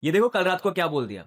ये देखो कल रात को क्या बोल दिया।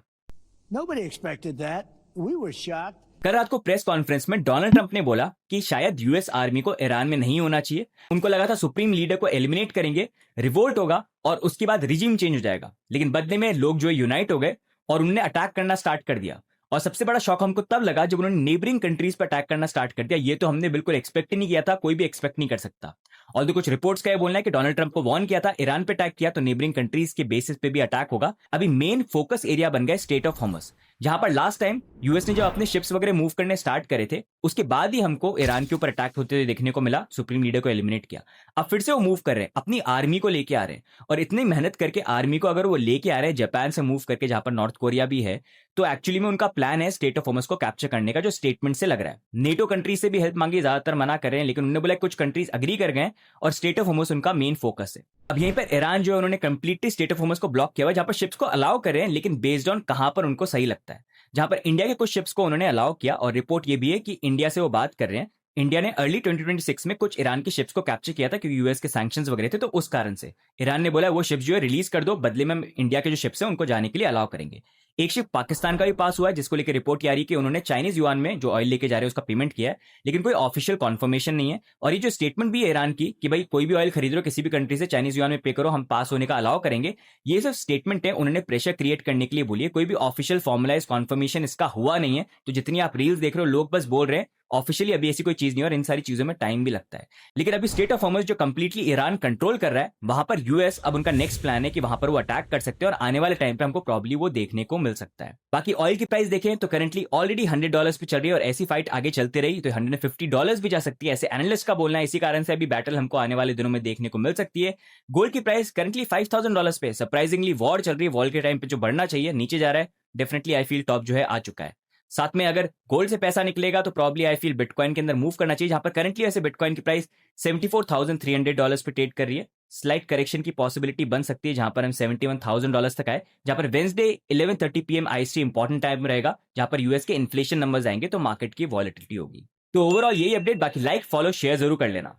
Nobody expected that. We were shocked. कल रात को प्रेस कॉन्फ्रेंस में डोनाल्ड ट्रंप ने बोला कि शायद यूएस आर्मी को ईरान में नहीं होना चाहिए। उनको लगा था सुप्रीम लीडर को एलिमिनेट करेंगे, रिवोल्ट होगा और उसके बाद रिजीम चेंज हो जाएगा, लेकिन बदले में लोग जो है यूनाइट हो गए और उन्होंने अटैक करना स्टार्ट कर दिया। और सबसे बड़ा शॉक हमको तब लगा जब उन्होंने नेबरिंग कंट्रीज पर अटैक करना स्टार्ट कर दिया। ये तो हमने बिल्कुल एक्सपेक्ट ही नहीं किया था, कोई भी एक्सपेक्ट नहीं कर सकता। और तो कुछ रिपोर्ट्स का ये बोलना है कि डोनाल्ड ट्रंप को वार्न किया था ईरान पे अटैक किया तो नेबरिंग कंट्रीज के बेसिस पे भी अटैक होगा। अभी मेन फोकस एरिया बन गया स्टेट ऑफ हॉर्मस, जहां पर लास्ट टाइम यूएस ने जब अपने शिप्स वगैरह मूव करने स्टार्ट करे थे उसके बाद ही हमको ईरान के ऊपर अटैक होते हुए देखने को मिला, सुप्रीम लीडर को एलिमिनेट किया। अब फिर से वो मूव कर रहे हैं, अपनी आर्मी को लेके आ रहे हैं। और इतनी मेहनत करके आर्मी को अगर वो लेके आ रहे हैं जापान से मूव करके, जहां पर नॉर्थ कोरिया भी है, तो एक्चुअली में उनका प्लान है स्टेट ऑफ हॉर्मस को कैप्चर करने का, जो स्टेटमेंट से लग रहा है। नेटो कंट्री से भी हेल्प मांगी, ज्यादातर मना कर रहे हैं, लेकिन उन्होंने बोला कुछ कंट्रीज अग्री कर गए और स्टेट ऑफ हॉर्मस उनका मेन फोकस है। अब यहीं पर ईरान जो है उन्होंने कंप्लीटली स्टेट ऑफ हॉर्मस को ब्लॉक किया हुआ है, जहां पर शिप्स को अलाउ कर रहे हैं लेकिन बेस्ड ऑन कहां पर उनको सही लगता है। जहां पर इंडिया के कुछ शिप्स को उन्होंने अलाउ किया और रिपोर्ट ये भी है कि इंडिया से वो बात कर रहे हैं। इंडिया ने अर्ली 2026 में कुछ ईरान के शिप्स को कैप्चर किया था क्योंकि यूएस के सैंक्शंस वगैरह थे, तो उस कारण से ईरान ने बोला वो शिप्स जो है रिलीज कर दो, बदले में इंडिया के जो शिप्स हैं उनको जाने के लिए अलाउ करेंगे। एक शिप पाकिस्तान का भी पास हुआ है जिसको लेकर रिपोर्ट आ रही है कि उन्होंने चाइनीज युआन में जो ऑयल लेके जा रहे हैं उसका पेमेंट किया है, लेकिन कोई ऑफिशियल कॉन्फर्मेशन नहीं है। और ये जो स्टेटमेंट भी है ईरान की कि भाई कोई भी ऑयल खरीद रहे हो किसी भी कंट्री से, चाइनीज युआन में पे करो, हम पास होने का अलाउ करेंगे, ये सब स्टेटमेंट है, उन्होंने प्रेशर क्रिएट करने के लिए बोली है। कोई भी ऑफिशियल फॉर्मुलाइज कॉन्फर्मेशन इसका हुआ नहीं है। तो जितनी आप रील्स देख रहे हो लोग बस बोल रहे हैं, ऑफिशियली अभी ऐसी कोई चीज नहीं है और इन सारी चीजों में टाइम भी लगता है। लेकिन अभी स्टेट ऑफ हॉर्मस जो कंप्लीटली ईरान कंट्रोल कर रहा है, वहां पर यूएस अब उनका नेक्स्ट प्लान है कि वहां पर वो अटैक कर सकते हैं और आने वाले टाइम पे हमको प्रॉब्ली वो देखने को मिल सकता है। बाकी ऑयल की प्राइस देखें तो करंटली ऑलरेडी $100 पे चल रही है और ऐसी फाइट आगे चलती रही तो $150 भी जा सकती है, ऐसे एनालिस्ट का बोलना है। इसी कारण से अभी बैटल हमको आने वाले दिनों में देखने को मिल सकती है। गोल्ड की प्राइस करंटली $5000 पे, सरप्राइजिंगली वॉर चल रही है, वॉर के टाइम पे जो बढ़ना चाहिए नीचे जा रहा है। डेफिनेटली आई फील टॉप जो है आ चुका है। साथ में अगर गोल्ड से पैसा निकलेगा तो प्रॉब्ली आई फील बिटकॉइन के अंदर मूव करना चाहिए, जहां पर करंटली ऐसे बिटकॉइन की प्राइस $74,300 पे ट्रेड कर रही है। स्लाइट करेक्शन की पॉसिबिलिटी बन सकती है जहां पर हम $71,000 तक आए, जहां पर Wednesday 11:30 PM IST important time रहेगा, जहां पर यूएस के इन्फ्लेशन नंबर्स आएंगे तो मार्केट की वॉलेटिलिटी होगी। तो ओवरऑल यही अपडेट, बाकी लाइक फॉलो शेयर जरूर कर लेना।